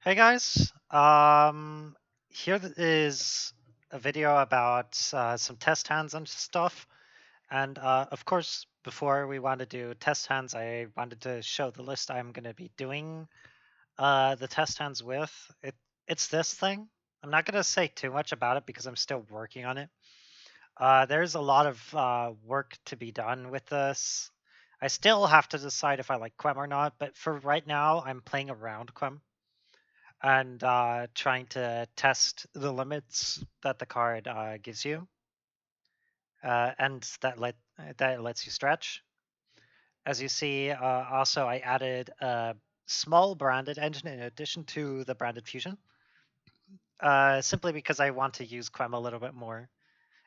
Hey guys, here is a video about some test hands and stuff. And of course, before we want to do test hands, I wanted to show the list I'm going to be doing the test hands with. It's this thing. I'm not going to say too much about it because I'm still working on it. There's a lot of work to be done with this. I still have to decide if I like Quem or not, but for right now, I'm playing around Quem and trying to test the limits that the card gives you, and that lets you stretch. As you see, also I added a small branded engine in addition to the branded fusion, simply because I want to use Quem a little bit more,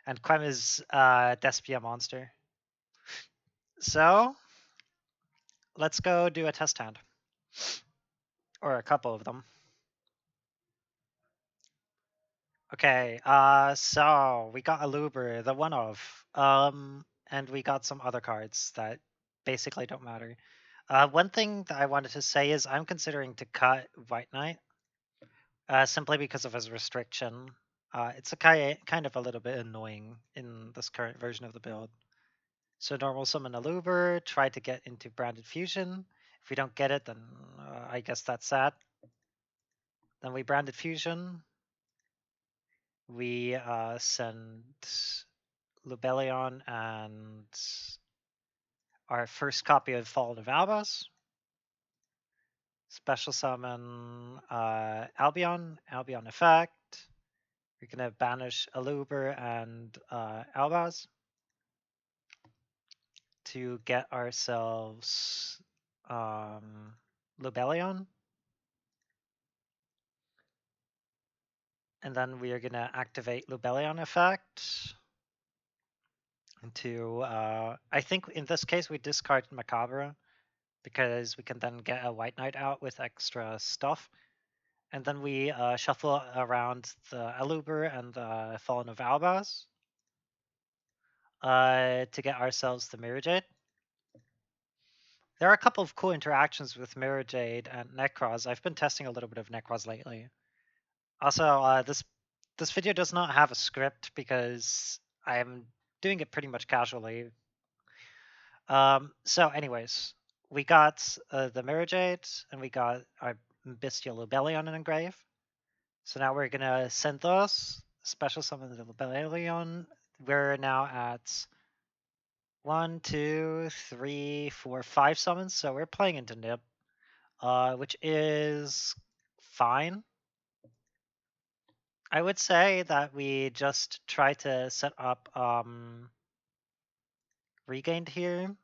and Quem is Despia monster. So let's go do a test hand, or a couple of them. Okay, so we got a Luber, the one of, and we got some other cards that basically don't matter. One thing that I wanted to say is I'm considering to cut White Knight, simply because of his restriction. It's a kind of a little bit annoying in this current version of the build. So normal summon a Luber, try to get into Branded Fusion. If we don't get it, then I guess that's sad. Then we Branded Fusion. We send Lubellion and our first copy of Fallen of Albas. Special summon Albion effect. We're gonna banish Aluber and Albaz to get ourselves Lubellion. And then we are gonna activate Lubellion effect into, I think in this case we discard Macabre, because we can then get a White Knight out with extra stuff. And then we shuffle around the Aluber and the Fallen of Albaz to get ourselves the Mirror Jade. There are a couple of cool interactions with Mirror Jade and Necroz. I've been testing a little bit of Necroz lately. Also, this video does not have a script because I'm doing it pretty much casually. So anyways, we got the Mirror Jade, and we got our Bestial Lubellion in Engrave. So now we're gonna send those, special summon the Lubellion. We're now at 1, 2, 3, 4, 5 summons, so we're playing into Nib, which is fine. I would say that we just try to set up Regained here.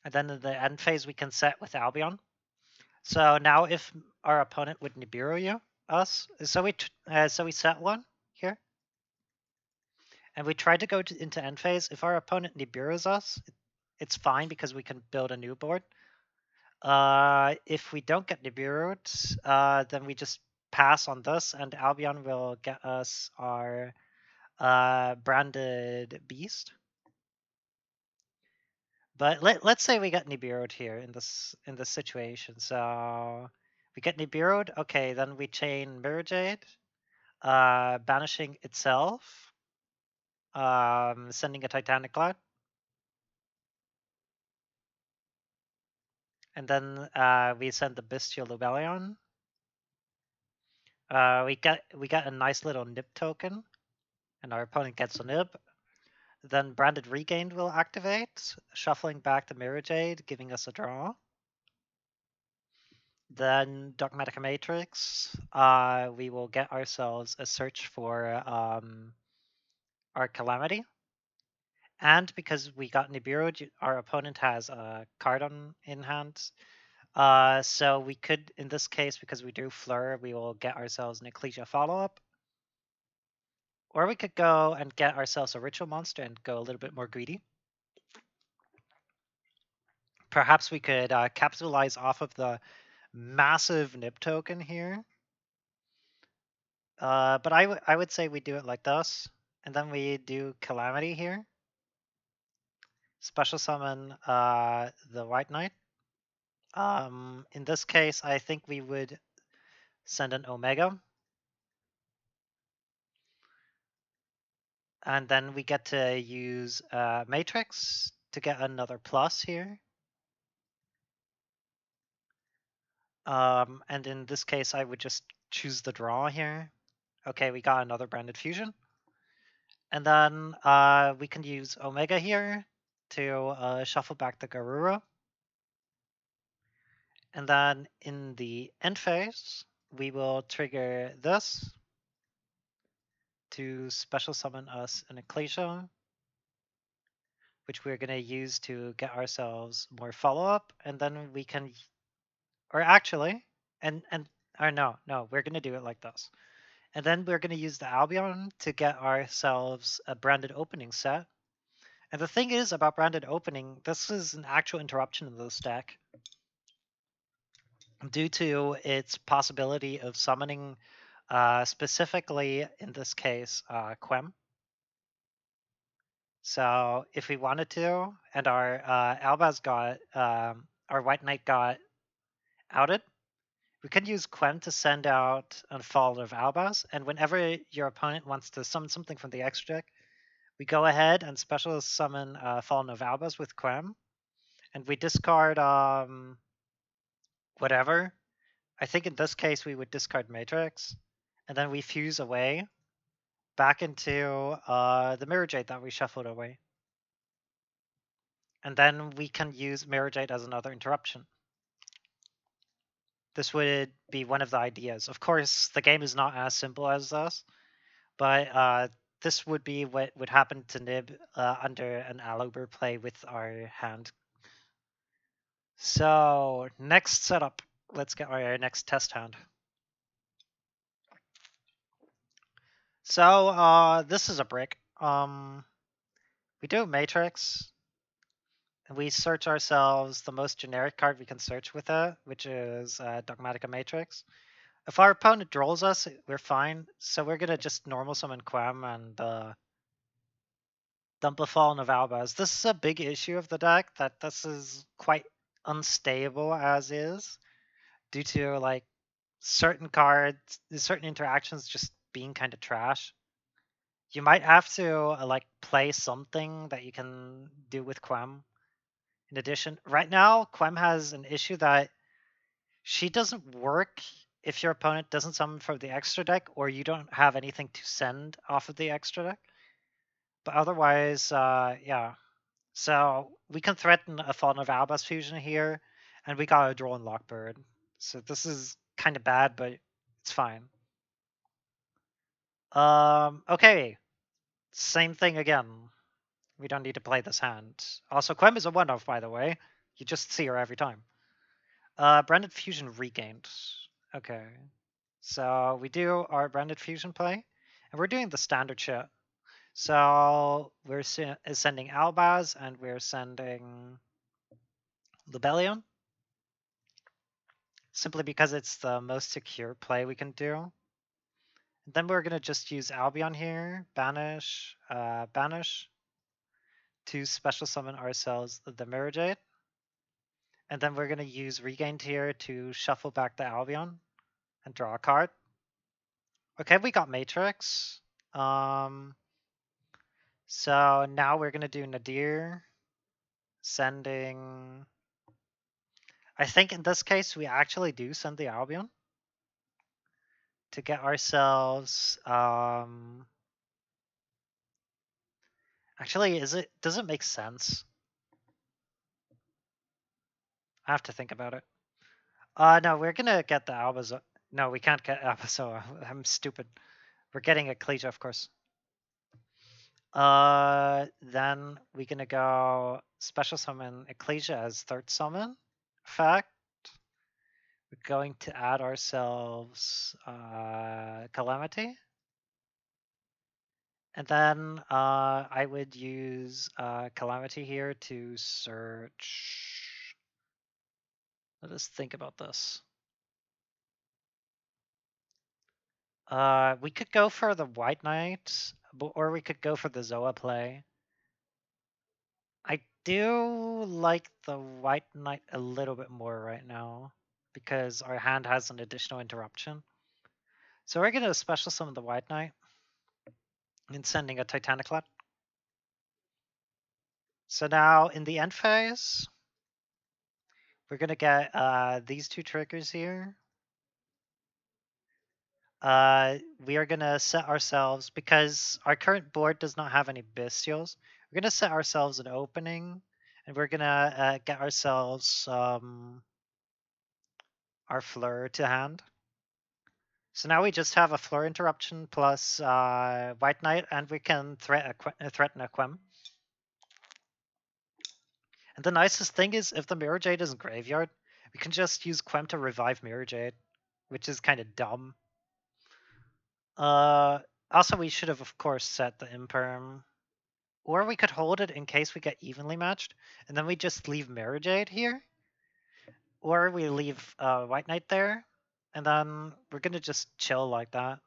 And then in the end phase, we can set with Albion. So now if our opponent would Nibiru us, so we set one here. And we try to go into end phase. If our opponent Nibiru's us, it's fine because we can build a new board. If we don't get Nibiru'd, then we just pass on this, and Albion will get us our branded beast. But let's say we get Nibiru'd here in this situation. So we get Nibiru'd. Okay, then we chain Mirror Jade, banishing itself, sending a Titanic Cloud. And then we send the Bestial Lubellion. We get a nice little nib token, and our opponent gets a nib. Then Branded Regained will activate, shuffling back the Mirror Jade, giving us a draw. Then Dogmatika Matrix, we will get ourselves a search for our Calamity. And because we got Nibiru, our opponent has a card in hand. So we could, in this case, because we drew Fleur, we will get ourselves an Ecclesia follow-up. Or we could go and get ourselves a Ritual Monster and go a little bit more greedy. Perhaps we could capitalize off of the massive nib token here. But I would say we do it like this. And then we do Calamity here. Special summon the White Knight. In this case, I think we would send an omega. And then we get to use matrix to get another plus here. And in this case, I would just choose the draw here. Okay, we got another branded fusion. And then we can use omega here to shuffle back the Garura. And then in the end phase, we will trigger this to special summon us an Ecclesia, which we're going to use to get ourselves more follow-up. And then we can, or actually, or no, we're going to do it like this. And then we're going to use the Albion to get ourselves a branded opening set. And the thing is about branded opening, this is an actual interruption in the stack due to its possibility of summoning, specifically in this case, Quem. So if we wanted to, and our Albaz got, our White Knight got outed, we can use Quem to send out a Fall of Albaz, and whenever your opponent wants to summon something from the extra deck, we go ahead and special summon Fallen of Albaz with Quem, and we discard whatever. I think in this case we would discard Matrix, and then we fuse away back into the Mirror Jade that we shuffled away. And then we can use Mirror Jade as another interruption. This would be one of the ideas. Of course, the game is not as simple as this, but this would be what would happen to Nib under an Aluber play with our hand. So next setup, let's get our next test hand. So this is a brick. We do a matrix, and we search ourselves the most generic card we can search with it, which is Dogmatika Matrix. If our opponent draws us, we're fine. So we're gonna just normal summon Quem and dump a Fallen of Albaz. This is a big issue of the deck, that this is quite unstable as is, due to like certain cards, certain interactions just being kind of trash. You might have to like play something that you can do with Quem. In addition, right now, Quem has an issue that she doesn't work if your opponent doesn't summon from the extra deck or you don't have anything to send off of the extra deck. But otherwise, yeah. So we can threaten a Fallen of Albaz fusion here, and we got a draw in Lockbird. So this is kind of bad, but it's fine. Okay. Same thing again. We don't need to play this hand. Also, Quem is a one-off, by the way. You just see her every time. Branded Fusion regained. Okay. So we do our Branded Fusion play, and we're doing the standard shit. So we're sending Albaz, and we're sending Lubellion, simply because it's the most secure play we can do. And then we're going to just use Albion here, banish, to special summon ourselves the Mirror Jade. And then we're going to use Regained here to shuffle back the Albion and draw a card. Okay, we got Matrix. So now we're going to do Nadir, sending... I think in this case, we actually do send the Albion to get ourselves... Actually, does it make sense? I have to think about it. No, we're going to get the Albaz. No, we can't get Albaz. I'm stupid. We're getting Ecclesia, of course. Then we're gonna go special summon Ecclesia as third summon effect. We're going to add ourselves Calamity. And then I would use Calamity here to search. Let us think about this. We could go for the White Knight, or we could go for the Zoa play. I do like the White Knight a little bit more right now because our hand has an additional interruption. So we're going to special summon the White Knight and sending a Titanic Lad. So now in the end phase, we're going to get these two triggers here. We are going to set ourselves, because our current board does not have any bestials, we're going to set ourselves an opening, and we're going to get ourselves our Fleur to hand. So now we just have a Fleur interruption plus White Knight, and we can threaten a Quem. And the nicest thing is, if the Mirror Jade is in graveyard, we can just use Quem to revive Mirror Jade, which is kind of dumb. Also, we should have, of course, set the Imperm. Or we could hold it in case we get evenly matched, and then we just leave Mirror Jade here. Or we leave White Knight there, and then we're going to just chill like that.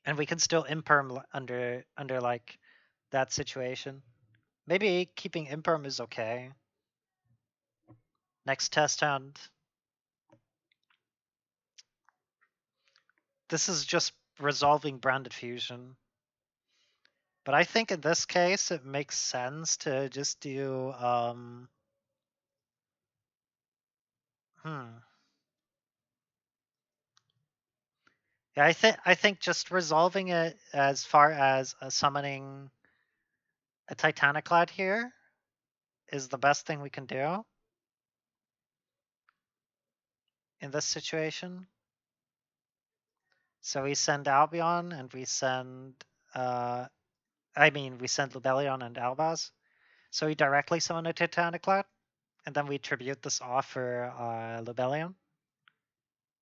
And we can still Imperm under like that situation. Maybe keeping Imperm is okay. Next test hand. This is just resolving Branded Fusion. But I think in this case, it makes sense to just do, Yeah, I think just resolving it as far as summoning a Titaniclad here is the best thing we can do in this situation. So we send Albion and we send, we send Lubellion and Albaz. So we directly summon a Titaniclad, and then we tribute this off for Lubellion.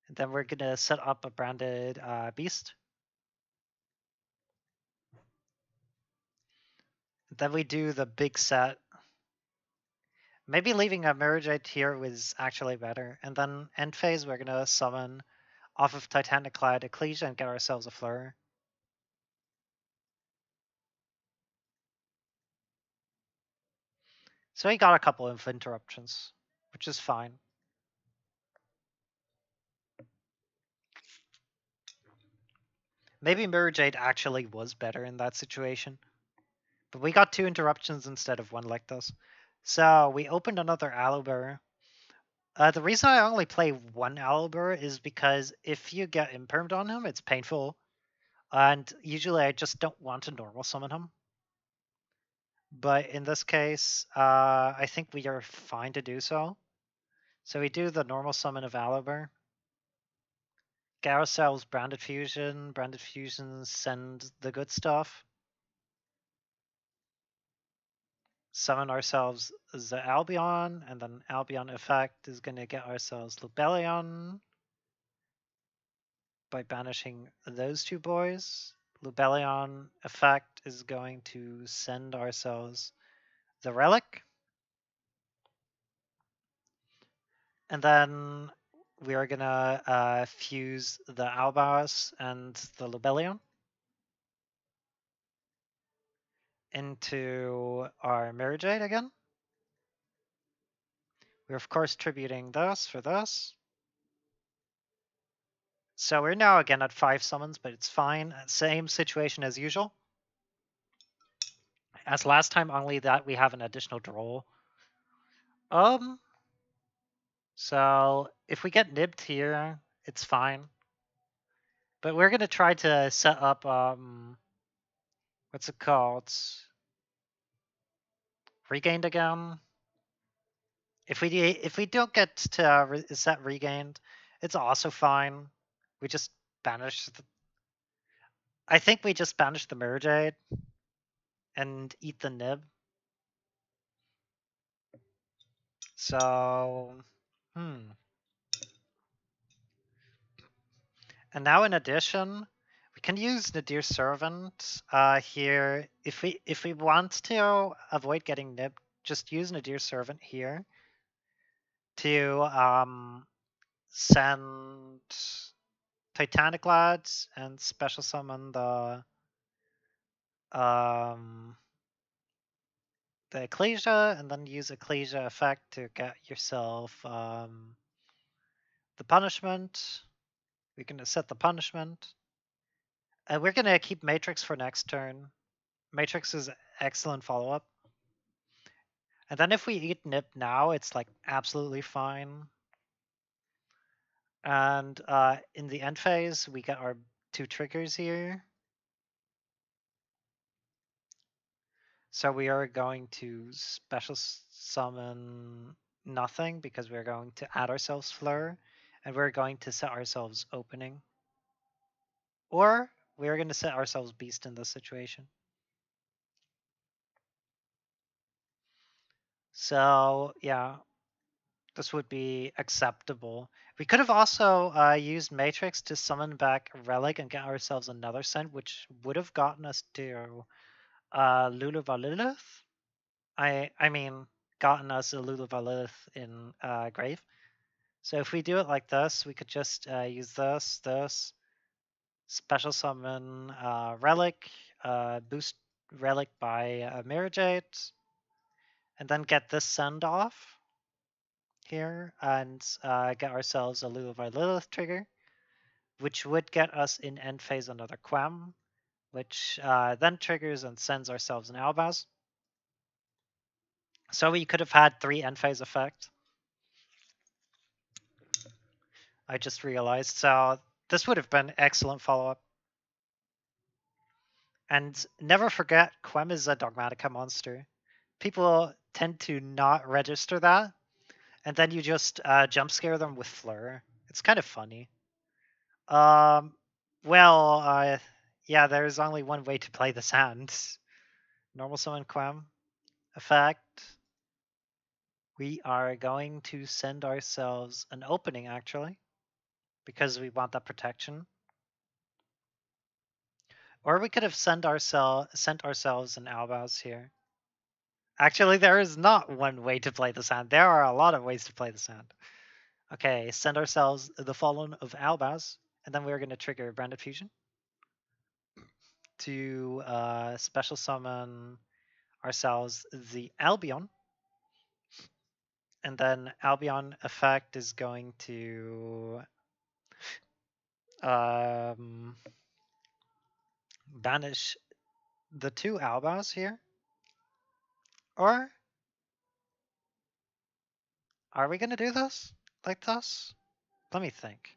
And then we're gonna set up a branded beast. Then we do the big set. Maybe leaving a Mirror Jade here was actually better. And then end phase, we're gonna summon off of Titaniclad Ecclesia and get ourselves a Fleur. So he got a couple of interruptions, which is fine. Maybe Mirror Jade actually was better in that situation. But we got 2 interruptions instead of 1 like this. So we opened another Alubur. The reason I only play 1 Alubur is because if you get impermed on him, it's painful. And usually I just don't want to normal summon him. But in this case, I think we are fine to do so. So we do the normal summon of Alubur. Get ourselves Branded Fusion. Branded Fusion send the good stuff. Summon ourselves the Albion, and then Albion effect is going to get ourselves Lubellion by banishing those 2 boys. Lubellion effect is going to send ourselves the Relic. And then we are gonna fuse the Albaz and the Lubellion into our Mirror Jade again. We're of course tributing this for this. So we're now again at 5 summons, but it's fine. Same situation as usual. As last time, only that we have an additional draw. So if we get nibbed here, it's fine. But we're gonna try to set up what's it called? Regained again. If we don't get to set regained, it's also fine. We just banish. I think we just banish the Mirror Jade and eat the nib. So, And now in addition, we can use Nadir Servant here. If we want to avoid getting nibbed, just use Nadir Servant here to send Titanic Lads and special summon the the Ecclesia, and then use Ecclesia effect to get yourself the punishment. We're going to set the punishment. And we're going to keep Matrix for next turn. Matrix is excellent follow-up. And then if we eat Nip now, it's like absolutely fine. And in the end phase, we get our 2 triggers here. So we are going to special summon nothing because we're going to add ourselves Fleur, and we're going to set ourselves opening. Or we're going to set ourselves Beast in this situation. So yeah, this would be acceptable. We could have also used Matrix to summon back Relic and get ourselves another scent, which would have gotten us to Luluvalilith. I mean, gotten us a Luluvalilith in Grave. So if we do it like this, we could just use this, special summon Relic, boost Relic by Mirror Jade, and then get this send off here and get ourselves a Luluvalilith trigger, which would get us in end phase another Quam, which then triggers and sends ourselves an Albaz. So we could have had 3 end phase effect. I just realized. So this would have been excellent follow-up. And never forget, Quem is a Dogmatika monster. People tend to not register that, and then you just jump scare them with Fleur. It's kind of funny. Well, yeah, there's only one way to play this hand. Normal summon Quem. Effect. We are going to send ourselves an opening, actually, because we want that protection. Or we could have sent ourselves an Albaz here. Actually, there is not one way to play this hand. There are a lot of ways to play this hand. Okay, send ourselves the Fallen of Albaz, and then we're going to trigger Branded Fusion to special summon ourselves the Albion. And then Albion effect is going to banish the 2 Albaz here. Or are we going to do this like this? Let me think.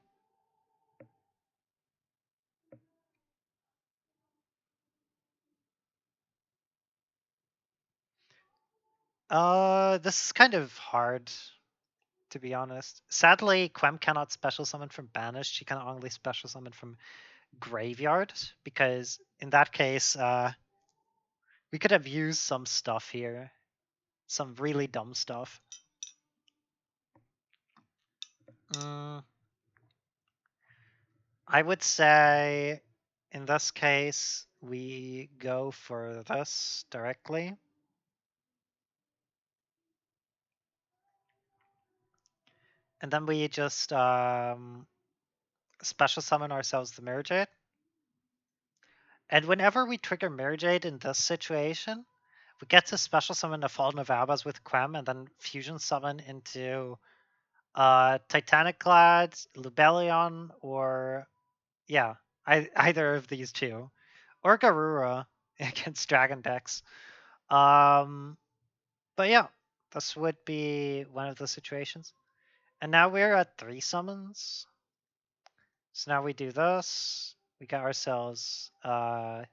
This is kind of hard, to be honest. Sadly, Quem cannot special summon from Banished. She can only special summon from Graveyard, because in that case, we could have used some stuff here. Some really dumb stuff. I would say, in this case, we go for this directly. And then we just special summon ourselves the Mirror Jade. And whenever we trigger Mirror Jade in this situation, we get to special summon a Fallen of Albaz with Quem and then fusion summon into Titanic Clad, Lubellion, or yeah, either of these two. Or Garura against Dragon decks. But yeah, this would be one of the situations. And now we're at 3 summons. So now we do this. We got ourselves the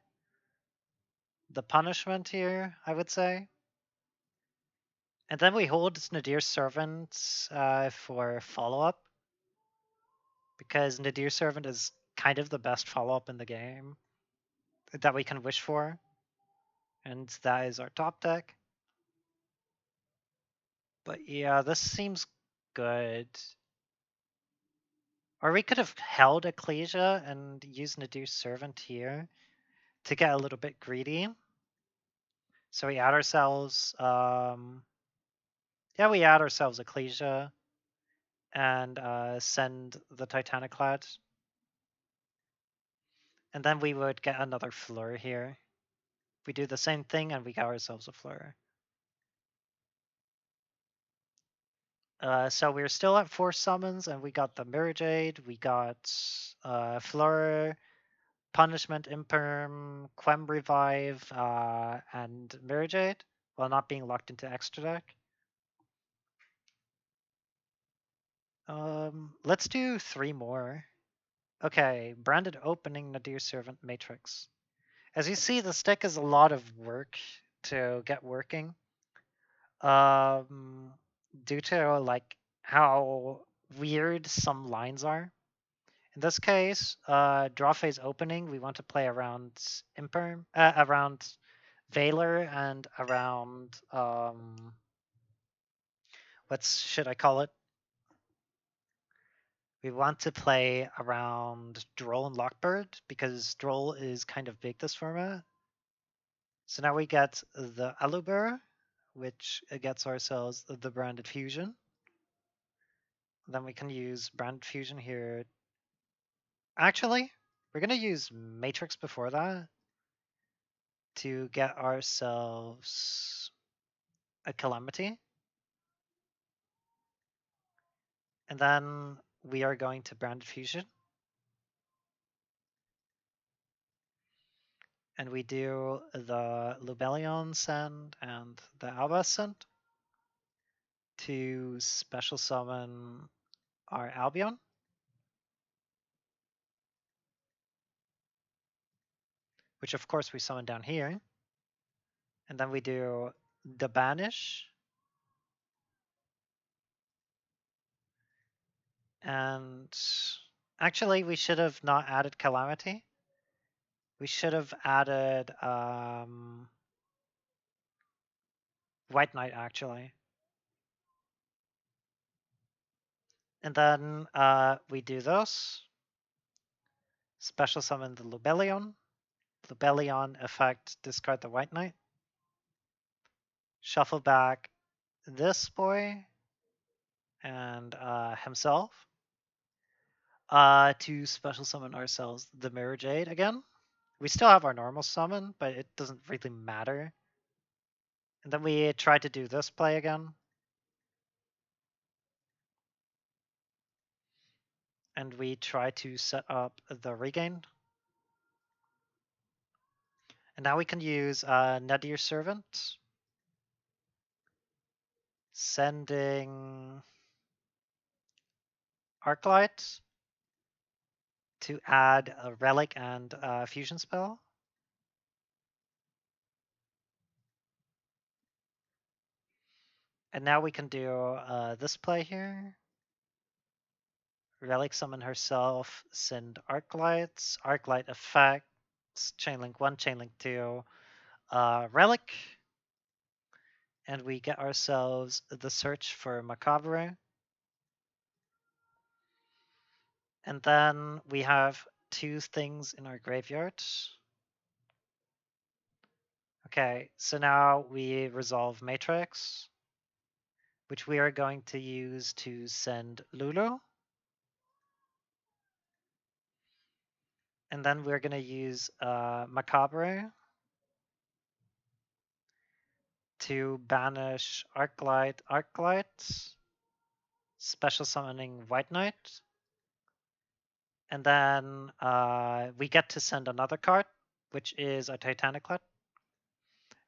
punishment here, I would say. And then we hold Nadir's Servant for follow-up. Because Nadir's Servant is kind of the best follow-up in the game that we can wish for. And that is our top deck. But yeah, this seems good. Or we could have held Ecclesia and used Nadir's Servant here to get a little bit greedy. So we add ourselves, we add ourselves Ecclesia and send the Titaniclad. And then we would get another Fleur here. We do the same thing and we get ourselves a Fleur. So we're still at 4 summons, and we got the Mirror Jade, we got Fleur, Punishment, Imperm, Quem Revive, and Mirror Jade, while not being locked into extra deck. Let's do 3 more. Okay, Branded Opening, Nadir Servant, Matrix. As you see, this deck is a lot of work to get working. Due to like how weird some lines are. In this case, draw phase opening, we want to play around Imperm, around Valor and around what should I call it? We want to play around Droll and Lockbird because Droll is kind of big this format. So now we get the Aluber, which gets ourselves the Branded Fusion. Then we can use Branded Fusion here. Actually, we're going to use Matrix before that to get ourselves a Calamity. And then we are going to Branded Fusion. And we do the Lubellion send and the Alba send to special summon our Albion. Which of course we summon down here. And then we do the Banish. And actually we should have not added Calamity. We should have added White Knight actually. And then we do those. Special summon the Lubellion. Lubellion effect, discard the White Knight. Shuffle back this boy and himself. To special summon ourselves the Mirror Jade again. We still have our normal summon, but it doesn't really matter. And then we try to do this play again. And we try to set up the regain. And now we can use Nadir Servant. Sending Arclight to add a Relic and Fusion spell. And now we can do this play here. Relic summon herself, send Arclights, Arclight effects, Chainlink 1, Chainlink 2, Relic. And we get ourselves the Search for Macabre. And then we have 2 things in our graveyard. Okay, so now we resolve Matrix, which we are going to use to send Lulu. And then we're going to use Macabre to banish Arclight, special summoning White Knight. And then we get to send another card, which is a Titaniclet.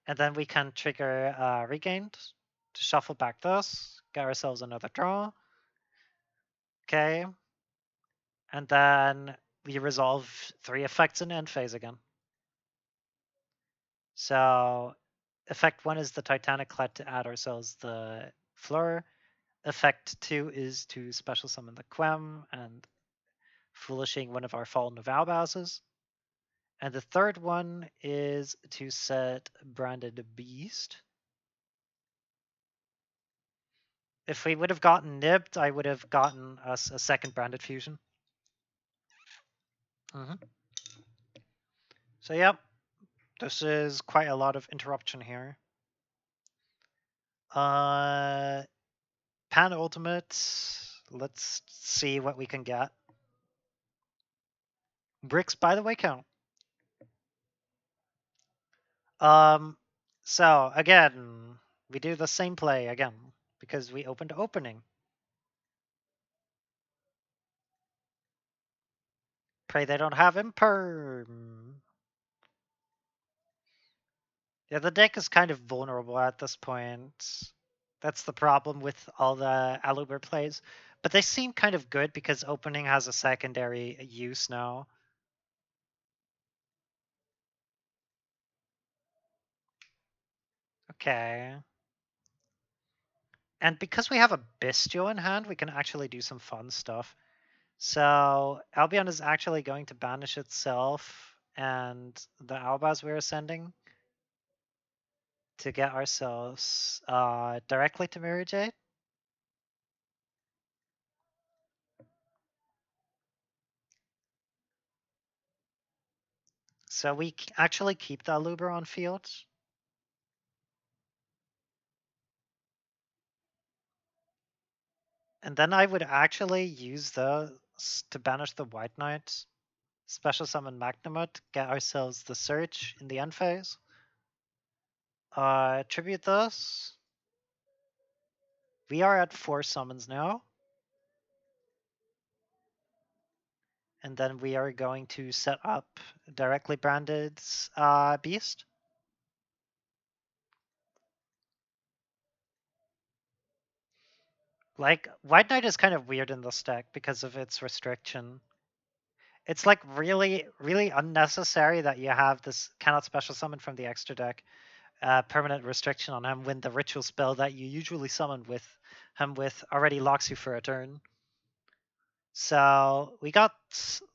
And then we can trigger Regained to shuffle back this, get ourselves another draw. Okay. And then we resolve 3 effects in end phase again. So effect 1 is the Titaniclet to add ourselves the Fleur. Effect 2 is to special summon the Quem and Foolishing one of our Fallen Valbazes. And the third one is to set Branded Beast. If we would have gotten nibbed, I would have gotten us a second Branded Fusion. So yep, this is quite a lot of interruption here. Pan Ultimate, let's see what we can get. Bricks, by the way, count. So again, we do the same play again because we opened opening. Pray they don't have imperm. Yeah, the deck is kind of vulnerable at this point. That's the problem with all the Aluber plays. But they seem kind of good because opening has a secondary use now. Okay. And because we have a Bestial in hand, we can actually do some fun stuff. So Albion is actually going to banish itself and the Albaz we're ascending to get ourselves directly to Mirror Jade. So we actually keep the Aluber on field. And then I would actually use those to banish the White Knight, special summon Magnamut, get ourselves the Search in the end phase. Tribute those. We are at 4 summons now. And then we are going to set up directly branded Beast. Like, White Knight is kind of weird in this deck because of its restriction. It's like really, really unnecessary that you have this cannot special summon from the extra deck permanent restriction on him when the ritual spell that you usually summon with him with already locks you for a turn. So we got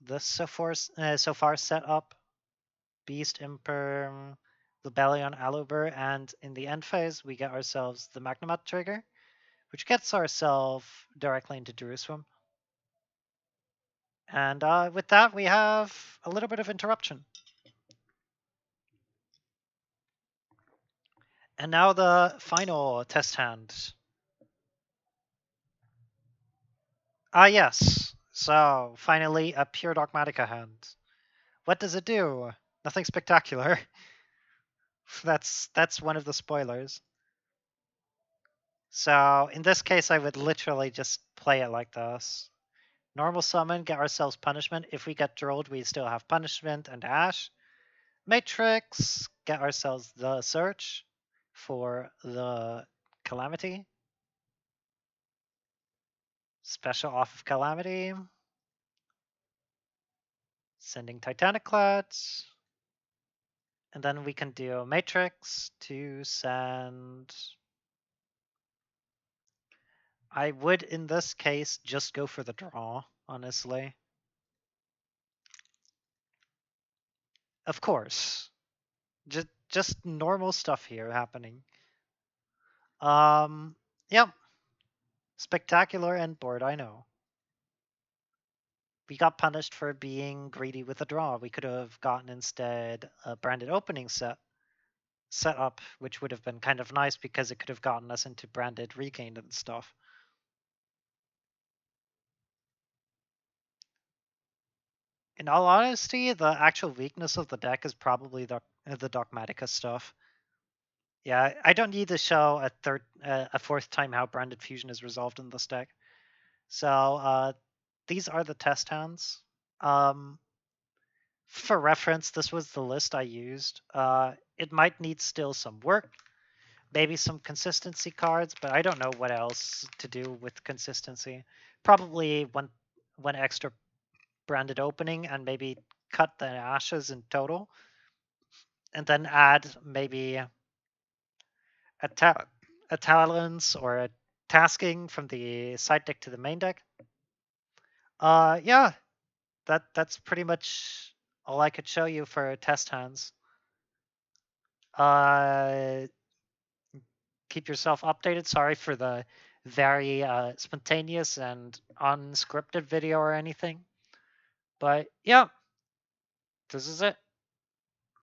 this so far set up. Beast, Imperm, Lebellion, Aluber, and in the end phase we get ourselves the Magnamat trigger, which gets ourselves directly into Jerusalem. And with that, we have a little bit of interruption. And now the final test hand. Yes. So, finally, a pure Dogmatika hand. What does it do? Nothing spectacular. That's one of the spoilers. So, in this case, I would literally just play it like this. Normal summon, get ourselves punishment. If we get drilled, we still have punishment and ash. Matrix, get ourselves the search for the calamity. Special off of calamity. Sending Titanic Clads. And then we can do matrix to send. I would, in this case, just go for the draw, honestly. Of course. Just normal stuff here happening. Yep. Spectacular and bored, I know. We got punished for being greedy with a draw. We could have gotten instead a branded opening set up, which would have been kind of nice because it could have gotten us into branded regained and stuff. In all honesty, the actual weakness of the deck is probably the Dogmatika stuff. Yeah, I don't need to show a fourth time how branded fusion is resolved in this deck. So these are the test hands. For reference, this was the list I used. It might need still some work, maybe some consistency cards, but I don't know what else to do with consistency. Probably one extra branded opening and maybe cut the ashes in total, and then add maybe a talents or a tasking from the side deck to the main deck. Yeah, that's pretty much all I could show you for test hands. Keep yourself updated. Sorry for the very spontaneous and unscripted video or anything. But yeah, this is it.